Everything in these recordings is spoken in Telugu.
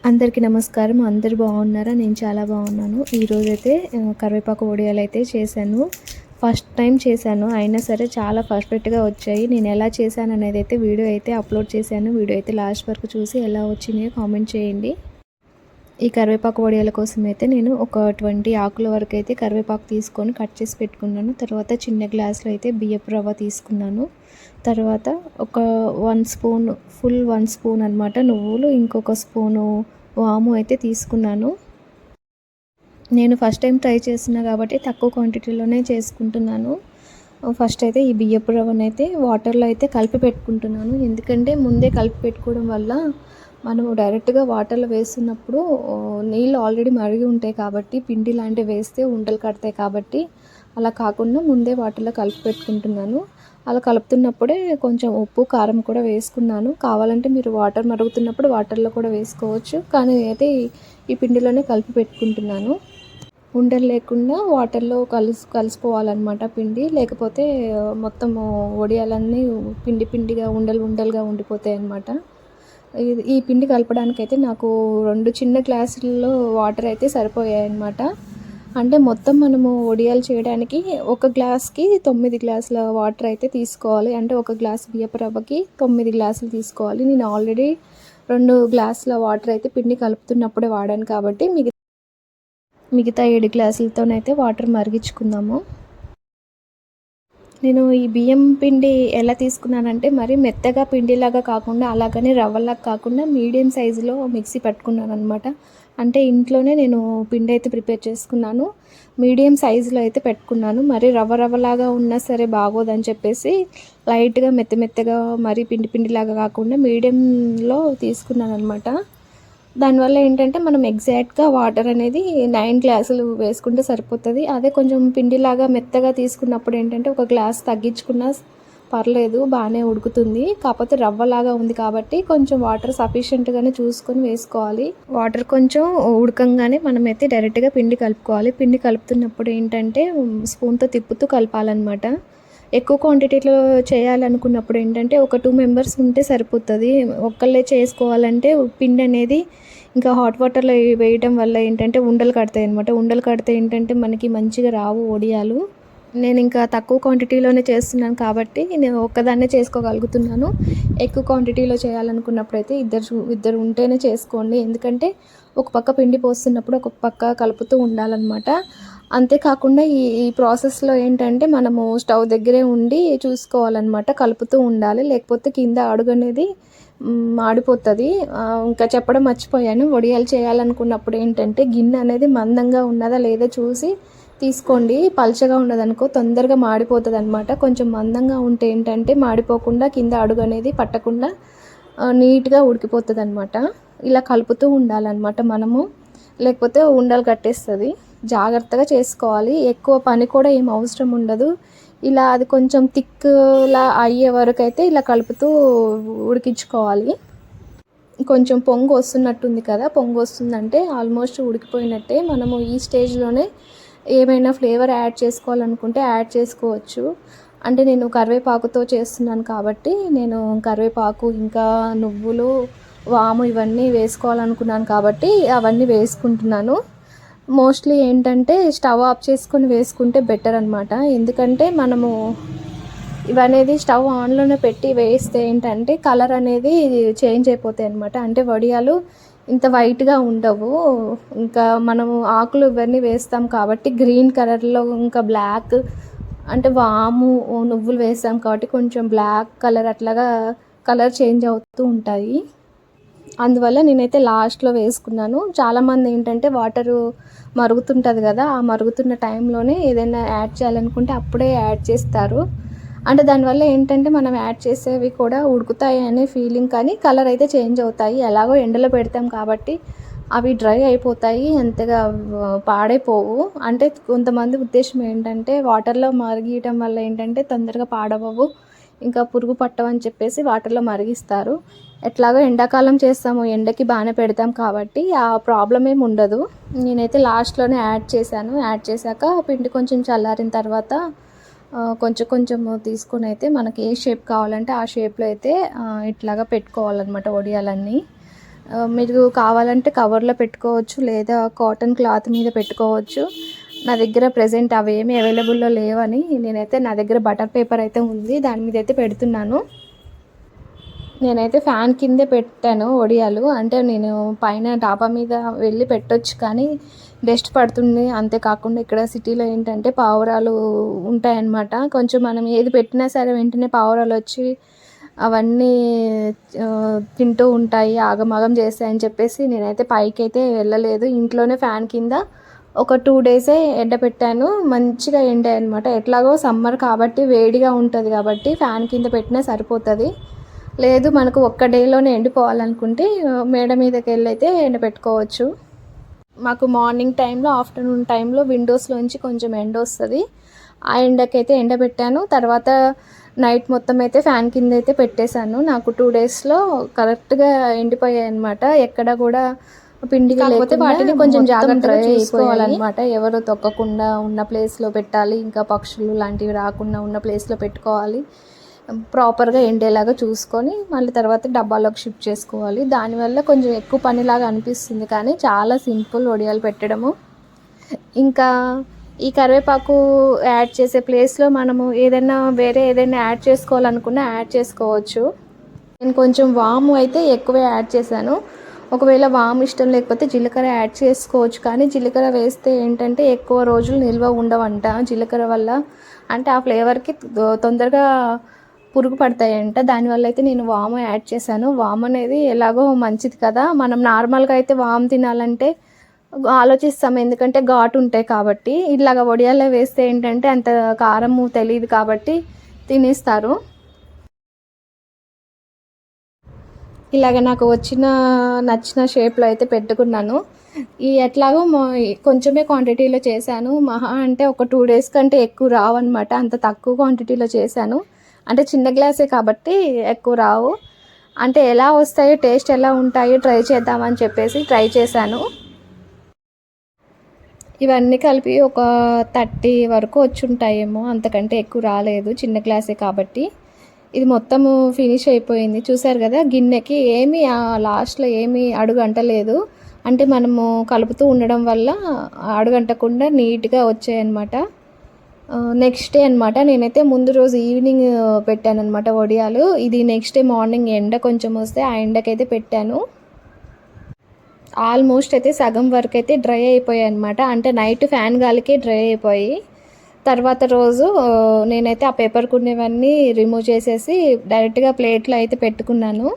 అందరికీ నమస్కారం. అందరూ బాగున్నారా? నేను చాలా బాగున్నాను. ఈరోజైతే కరివేపాకు వడియాలైతే చేశాను. ఫస్ట్ టైం చేశాను. అయినా సరే చాలా పర్ఫెక్ట్‌గా వచ్చాయి. నేను ఎలా చేశాననేదైతే వీడియో అయితే అప్లోడ్ చేశాను. వీడియో అయితే లాస్ట్ వరకు చూసి ఎలా వచ్చినాయో కామెంట్ చేయండి. ఈ కరివేపాకు వడియాల కోసం అయితే నేను ఒక 20 ఆకుల వరకు అయితే కరివేపాకు తీసుకొని కట్ చేసి పెట్టుకున్నాను. తర్వాత చిన్న గ్లాస్లో అయితే బియ్యపు రవ్వ తీసుకున్నాను. తర్వాత ఒక 1 స్పూన్ ఫుల్ 1 స్పూన్ అనమాట నువ్వులు, ఇంకొక స్పూను వాము అయితే తీసుకున్నాను. నేను ఫస్ట్ టైం ట్రై చేస్తున్నా కాబట్టి తక్కువ క్వాంటిటీలోనే చేసుకుంటున్నాను. ఫస్ట్ అయితే ఈ బియ్యపు రవ్వనైతే వాటర్లో అయితే కలిపి పెట్టుకుంటున్నాను. ఎందుకంటే ముందే కలిపి పెట్టుకోవడం వల్ల మనము డైరెక్ట్గా వాటర్లో వేస్తున్నప్పుడు నీళ్ళు ఆల్రెడీ మరిగి ఉంటాయి కాబట్టి పిండి లాంటివి వేస్తే ఉండలు కడతాయి కాబట్టి అలా కాకుండా ముందే వాటర్లో కలిపి పెట్టుకుంటున్నాను. అలా కలుపుతున్నప్పుడే కొంచెం ఉప్పు కారం కూడా వేసుకున్నాను. కావాలంటే మీరు వాటర్ మరుగుతున్నప్పుడు వాటర్లో కూడా వేసుకోవచ్చు, కానీ అయితే ఈ పిండిలోనే కలిపి పెట్టుకుంటున్నాను. ఉండలు లేకుండా వాటర్లో కలిసిపోవాలన్నమాట పిండి, లేకపోతే మొత్తము వడియాలన్నీ పిండి పిండిగా ఉండలుగా ఉండిపోతాయి అన్నమాట. ఈ పిండి కలపడానికైతే నాకు 2 చిన్న గ్లాసుల్లో వాటర్ అయితే సరిపోయాయి అన్నమాట. అంటే మొత్తం మనము వడియాలు చేయడానికి ఒక గ్లాస్కి 9 గ్లాసుల వాటర్ అయితే తీసుకోవాలి. అంటే ఒక గ్లాస్ బియ్యపు రవ్వకి 9 గ్లాసులు తీసుకోవాలి. నేను ఆల్రెడీ 2 గ్లాసుల వాటర్ అయితే పిండి కలుపుతున్నప్పుడే వాడాను కాబట్టి మిగతా 7 గ్లాసులతోనైతే వాటర్ మరిగించుకుందాము. నేను ఈ బియ్యం పిండి ఎలా తీసుకున్నానంటే మరి మెత్తగా పిండిలాగా కాకుండా అలాగని రవ్వలాగా కాకుండా మీడియం సైజులో మిక్సీ పట్టుకున్నాను అనమాట. అంటే ఇంట్లోనే నేను పిండి అయితే ప్రిపేర్ చేసుకున్నాను. మీడియం సైజులో అయితే పెట్టుకున్నాను. మరి రవ్వలాగా ఉన్నా సరే బాగోదని చెప్పేసి లైట్గా మెత్తగా మరి పిండిలాగా కాకుండా మీడియంలో తీసుకున్నాను అనమాట. దానివల్ల ఏంటంటే మనం ఎగ్జాక్ట్గా వాటర్ అనేది 9 గ్లాసులు వేసుకుంటే సరిపోతుంది. అదే కొంచెం పిండిలాగా మెత్తగా తీసుకున్నప్పుడు ఏంటంటే ఒక గ్లాస్ తగ్గించుకున్నా పర్లేదు, బాగానే ఉడుకుతుంది. కాకపోతే రవ్వలాగా ఉంది కాబట్టి కొంచెం వాటర్ సఫిషియెంట్గానే చూసుకొని వేసుకోవాలి. వాటర్ కొంచెం ఉడకంగానే మనమైతే డైరెక్ట్గా పిండి కలుపుకోవాలి. పిండి కలుపుతున్నప్పుడు ఏంటంటే స్పూన్తో తిప్పుతూ కలపాలన్నమాట. ఎక్కువ క్వాంటిటీలో చేయాలనుకున్నప్పుడు ఏంటంటే ఒక 2 మెంబర్స్ ఉంటే సరిపోతుంది. ఒక్కళ్ళే చేసుకోవాలంటే పిండి అనేది ఇంకా హాట్ వాటర్లో వేయడం వల్ల ఏంటంటే ఉండలు కడతాయి అనమాట. ఉండలు కడితే ఏంటంటే మనకి మంచిగా రావు వడియాలు. నేను ఇంకా తక్కువ క్వాంటిటీలోనే చేస్తున్నాను కాబట్టి నేను ఒక్కదాన్నే చేసుకోగలుగుతున్నాను. ఎక్కువ క్వాంటిటీలో చేయాలనుకున్నప్పుడు అయితే ఇద్దరు ఉంటేనే చేసుకోండి. ఎందుకంటే ఒక పక్క పిండి పోస్తున్నప్పుడు ఒక పక్క కలుపుతూ ఉండాలన్నమాట. అంతేకాకుండా ఈ ప్రాసెస్లో ఏంటంటే మనము స్టవ్ దగ్గరే ఉండి చూసుకోవాలన్నమాట, కలుపుతూ ఉండాలి. లేకపోతే కింద అడుగు అనేది మాడిపోతుంది. ఇంకా చెప్పడం మర్చిపోయాను, వడియాలు చేయాలనుకున్నప్పుడు ఏంటంటే గిన్నె అనేది మందంగా ఉన్నదా లేదా చూసి తీసుకోండి. పల్చగా ఉన్నదనుకో తొందరగా మాడిపోతుంది అనమాట. కొంచెం మందంగా ఉంటే ఏంటంటే మాడిపోకుండా కింద అడుగు అనేది పట్టకుండా నీట్గా ఉడికిపోతుంది అనమాట. ఇలా కలుపుతూ ఉండాలన్నమాట మనము, లేకపోతే ఉండలు కట్టేస్తుంది. జాగ్రత్తగా చేసుకోవాలి. ఎక్కువ పని కూడా ఏం అవసరం ఉండదు. ఇలా అది కొంచెం థిక్లా అయ్యే వరకు అయితే ఇలా కలుపుతూ ఉడికించుకోవాలి. కొంచెం పొంగు వస్తున్నట్టుంది కదా, పొంగు వస్తుందంటే ఆల్మోస్ట్ ఉడికిపోయినట్టే. మనము ఈ స్టేజ్లోనే ఏమైనా ఫ్లేవర్ యాడ్ చేసుకోవాలనుకుంటే యాడ్ చేసుకోవచ్చు. అంటే నేను కరివేపాకుతో చేస్తున్నాను కాబట్టి నేను కరివేపాకు ఇంకా నువ్వులు వాము ఇవన్నీ వేసుకోవాలనుకున్నాను కాబట్టి అవన్నీ వేసుకుంటున్నాను. మోస్ట్లీ ఏంటంటే స్టవ్ ఆఫ్ చేసుకొని వేసుకుంటే బెటర్ అనమాట. ఎందుకంటే మనము ఇవనేది స్టవ్ ఆన్లోనే పెట్టి వేస్తే ఏంటంటే కలర్ అనేది చేంజ్ అయిపోతాయి అనమాట. అంటే వడియాలు ఇంత వైట్గా ఉండవు. ఇంకా మనము ఆకులు ఇవన్నీ వేస్తాం కాబట్టి గ్రీన్ కలర్లో, ఇంకా బ్లాక్ అంటే వాము నువ్వులు వేస్తాం కాబట్టి కొంచెం బ్లాక్ కలర్ అట్లాగా కలర్ చేంజ్ అవుతూ ఉంటాయి. అందువల్ల నేనైతే లాస్ట్లో వేసుకున్నాను. చాలామంది ఏంటంటే వాటరు మరుగుతుంటుంది కదా, ఆ మరుగుతున్న టైంలోనే ఏదైనా యాడ్ చేయాలనుకుంటే అప్పుడే యాడ్ చేస్తారు. అంటే దానివల్ల ఏంటంటే మనం యాడ్ చేసేవి కూడా ఉడుకుతాయి అనే ఫీలింగ్, కానీ కలర్ అయితే చేంజ్ అవుతాయి. ఎలాగో ఎండలో పెడతాం కాబట్టి అవి డ్రై అయిపోతాయి, అంతగా పాడైపోవు. అంటే కొంతమంది ఉద్దేశం ఏంటంటే వాటర్లో మరిగియటం వల్ల ఏంటంటే తొందరగా పాడవవు, ఇంకా పురుగు పట్టవని చెప్పేసి వాటర్లో మరిగిస్తారు. ఎట్లాగో ఎండాకాలం చేస్తాము, ఎండకి బాగానే పెడతాం కాబట్టి ఆ ప్రాబ్లం ఏమి ఉండదు. నేనైతే లాస్ట్లోనే యాడ్ చేశాను. యాడ్ చేశాక పిండి కొంచెం చల్లారిన తర్వాత కొంచెం తీసుకొని అయితే మనకి ఏ షేప్ కావాలంటే ఆ షేప్లో అయితే ఇట్లాగా పెట్టుకోవాలన్నమాట వడియాలన్నీ. మీరు కావాలంటే కవర్లో పెట్టుకోవచ్చు, లేదా కాటన్ క్లాత్ మీద పెట్టుకోవచ్చు. నా దగ్గర ప్రెజెంట్ అవేమీ అవైలబుల్లో లేవని నేనైతే నా దగ్గర బటర్ పేపర్ అయితే ఉంది, దాని మీద అయితే పెడుతున్నాను. నేనైతే ఫ్యాన్ కిందే పెట్టాను వడియాలు. అంటే నేను పైన డాబా మీద వెళ్ళి పెట్టొచ్చు, కానీ డస్ట్ పడుతుంది. అంతేకాకుండా ఇక్కడ సిటీలో ఏంటంటే పావురాలు ఉంటాయన్నమాట. కొంచెం మనం ఏది పెట్టినా సరే వెంటనే పావురాలు వచ్చి అవన్నీ తింటూ ఉంటాయి, ఆగమాగం చేస్తాయని చెప్పేసి నేనైతే పైకి అయితే వెళ్ళలేదు. ఇంట్లోనే ఫ్యాన్ కింద ఒక 2 డేసే ఎండబెట్టాను. మంచిగా ఎండాయి అనమాట. ఎట్లాగో సమ్మర్ కాబట్టి వేడిగా ఉంటుంది కాబట్టి ఫ్యాన్ కింద పెట్టినా సరిపోతుంది. లేదు మనకు ఒక్క డేలోనే ఎండిపోవాలనుకుంటే మేడ మీదకి వెళ్ళి అయితే ఎండబెట్టుకోవచ్చు. మాకు మార్నింగ్ టైంలో, ఆఫ్టర్నూన్ టైంలో విండోస్లోంచి కొంచెం ఎండ వస్తుంది. ఆ ఎండకైతే ఎండబెట్టాను. తర్వాత నైట్ మొత్తం అయితే ఫ్యాన్ కింద అయితే పెట్టేశాను. నాకు 2 డేస్లో కరెక్ట్గా ఎండిపోయాయి అనమాట. ఎక్కడ కూడా పిండిగా లేకపోతే వాటిని కొంచెం జాగ్రత్తగా చూసుకోవాలన్నమాట. ఎవరు తొక్కకుండా ఉన్న ప్లేస్లో పెట్టాలి, ఇంకా పక్షులు లాంటివి రాకుండా ఉన్న ప్లేస్లో పెట్టుకోవాలి. ప్రాపర్గా ఎండేలాగా చూసుకొని మళ్ళీ తర్వాత డబ్బాలోకి షిఫ్ట్ చేసుకోవాలి. దానివల్ల కొంచెం ఎక్కువ పనిలాగా అనిపిస్తుంది, కానీ చాలా సింపుల్ వడియాలు పెట్టడము. ఇంకా ఈ కరివేపాకు యాడ్ చేసే ప్లేస్లో మనము ఏదైనా వేరే ఏదైనా యాడ్ చేసుకోవాలనుకున్నా యాడ్ చేసుకోవచ్చు. నేను కొంచెం వాము అయితే ఎక్కువే యాడ్ చేశాను. ఒకవేళ వాము ఇష్టం లేకపోతే జీలకర్ర యాడ్ చేసుకోవచ్చు, కానీ జీలకర్ర వేస్తే ఏంటంటే ఎక్కువ రోజులు నిల్వ ఉండవంట. జీలకర్ర వల్ల అంటే ఆ ఫ్లేవర్కి తొందరగా పురుగు పడతాయంట. దానివల్ల అయితే నేను వాము యాడ్ చేశాను. వాము అనేది ఎలాగో మంచిది కదా. మనం నార్మల్గా అయితే వాము తినాలంటే ఆలోచిస్తాం, ఎందుకంటే ఘాటు ఉంటాయి కాబట్టి. ఇలాగ వడియాల్లో వేస్తే ఏంటంటే అంత కారము తెలియదు కాబట్టి తినేస్తారు. ఇలాగ నాకు నచ్చిన షేప్లో అయితే పెట్టుకున్నాను. ఎట్లాగో కొంచెమే క్వాంటిటీలో చేశాను. మహా అంటే ఒక 2 డేస్ కంటే ఎక్కువ రావన్నమాట. అంత తక్కువ క్వాంటిటీలో చేశాను. అంటే చిన్న గ్లాసే కాబట్టి ఎక్కువ రావు. అంటే ఎలా వస్తాయో, టేస్ట్ ఎలా ఉంటాయో ట్రై చేద్దామని చెప్పేసి ట్రై చేశాను. ఇవన్నీ కలిపి ఒక 30 వరకు వచ్చి ఉంటాయేమో, అంతకంటే ఎక్కువ రాలేదు. చిన్న గ్లాసే కాబట్టి. ఇది మొత్తము ఫినిష్ అయిపోయింది. చూసారు కదా, గిన్నెకి ఏమీ లాస్ట్లో ఏమీ అడుగు అంటలేదు. అంటే మనము కలుపుతూ ఉండడం వల్ల అడుగంటకుండా నీట్గా వచ్చాయన్నమాట. నెక్స్ట్ డే అనమాట. నేనైతే ముందు రోజు ఈవినింగ్ పెట్టాను అనమాట వడియాలు. ఇది నెక్స్ట్ డే మార్నింగ్ ఎండ కొంచెం వస్తే ఆ ఎండకైతే పెట్టాను. ఆల్మోస్ట్ అయితే సగం వరకు అయితే డ్రై అయిపోయాయి అనమాట. అంటే నైట్ ఫ్యాన్ గాలికే డ్రై అయిపోయి, తర్వాత రోజు నేనైతే ఆ పేపర్ ఉన్నవన్నీ రిమూవ్ చేసేసి డైరెక్ట్గా ప్లేట్లో అయితే పెట్టుకున్నాను.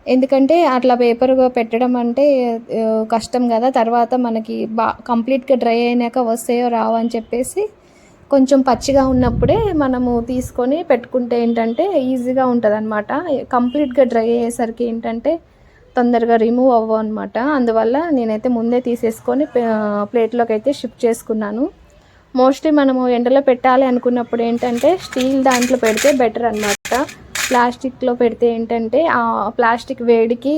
ఎందుకంటే అట్లా పేపర్గా పెట్టడం అంటే కష్టం కదా. తర్వాత మనకి కంప్లీట్గా డ్రై అయినాక వస్తాయో రావో అని చెప్పేసి కొంచెం పచ్చిగా ఉన్నప్పుడే మనము తీసుకొని పెట్టుకుంటే ఏంటంటే ఈజీగా ఉంటుంది అనమాట. కంప్లీట్గా డ్రై అయ్యేసరికి ఏంటంటే తొందరగా రిమూవ్ అవ్వవు అనమాట. అందువల్ల నేనైతే ముందే తీసేసుకొని ప్లేట్లోకి అయితే షిఫ్ట్ చేసుకున్నాను. మోస్ట్లీ మనము ఎండలో పెట్టాలి అనుకున్నప్పుడు ఏంటంటే స్టీల్ దాంట్లో పెడితే బెటర్ అనమాట. ప్లాస్టిక్లో పెడితే ఏంటంటే ఆ ప్లాస్టిక్ వేడికి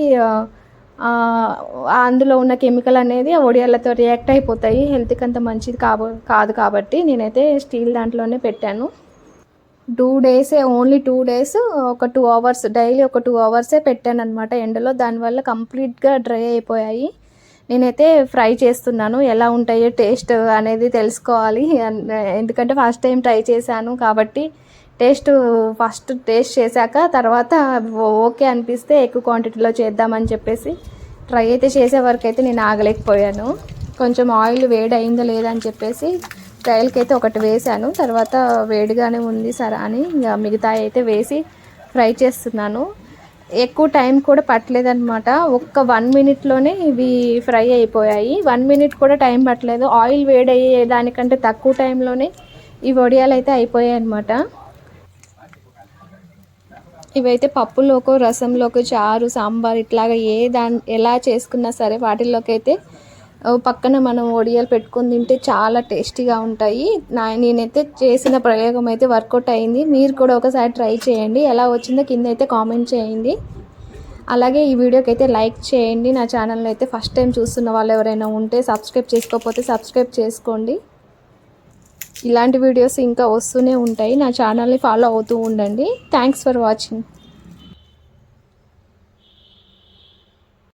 అందులో ఉన్న కెమికల్ అనేది ఆ వడియాలతో రియాక్ట్ అయిపోతాయి. హెల్త్కి అంత మంచిది కాదు కాబట్టి నేనైతే స్టీల్ దాంట్లోనే పెట్టాను. 2 డేసే, ఓన్లీ 2 డేస్, ఒక 2 అవర్స్, డైలీ ఒక 2 అవర్సే పెట్టాను అనమాట ఎండలో. దానివల్ల కంప్లీట్గా డ్రై అయిపోయాయి. నేనైతే ఫ్రై చేస్తున్నాను. ఎలా ఉంటాయో టేస్ట్ అనేది తెలుసుకోవాలి, ఎందుకంటే ఫస్ట్ టైం ట్రై చేశాను కాబట్టి ఫస్ట్ టేస్ట్ చేశాక తర్వాత ఓకే అనిపిస్తే ఎక్కువ క్వాంటిటీలో చేద్దామని చెప్పేసి ట్రై అయితే చేసే వరకు అయితే నేను ఆగలేకపోయాను. కొంచెం ఆయిల్ వేడి అయిందో లేదా అని చెప్పేసి ట్రయల్కి అయితే ఒకటి వేసాను. తర్వాత వేడిగానే ఉంది సరే అని ఇంకా మిగతా అయితే వేసి ఫ్రై చేస్తున్నాను. ఎక్కువ టైం కూడా పట్టలేదన్నమాట. ఒక్క 1 మినిట్లోనే ఇవి ఫ్రై అయిపోయాయి. 1 మినిట్ కూడా టైం పట్టలేదు. ఆయిల్ వేడి అయ్యే దానికంటే తక్కువ టైంలోనే ఈ వడియాలు అయితే అయిపోయాయి అన్నమాట. ఇవైతే పప్పులోకో, రసంలోకో, చారు, సాంబార్ ఇట్లాగా ఎలా చేసుకున్నా సరే వాటిల్లోకి అయితే పక్కన మనం వడియాలు పెట్టుకొని తింటే చాలా టేస్టీగా ఉంటాయి. నేనైతే చేసిన ప్రయోగం అయితే వర్కౌట్ అయింది. మీరు కూడా ఒకసారి ట్రై చేయండి. ఎలా వచ్చిందో కింద అయితే కామెంట్ చేయండి. అలాగే ఈ వీడియోకి అయితే లైక్ చేయండి. నా ఛానల్ని అయితే ఫస్ట్ టైం చూస్తున్న వాళ్ళు ఎవరైనా ఉంటే సబ్స్క్రైబ్ చేసుకోకపోతే సబ్స్క్రైబ్ చేసుకోండి. ఇలాంటి వీడియోస్ ఇంకా వస్తూనే ఉంటాయి. నా ఛానల్ని ఫాలో అవుతూ ఉండండి. Thanks for watching.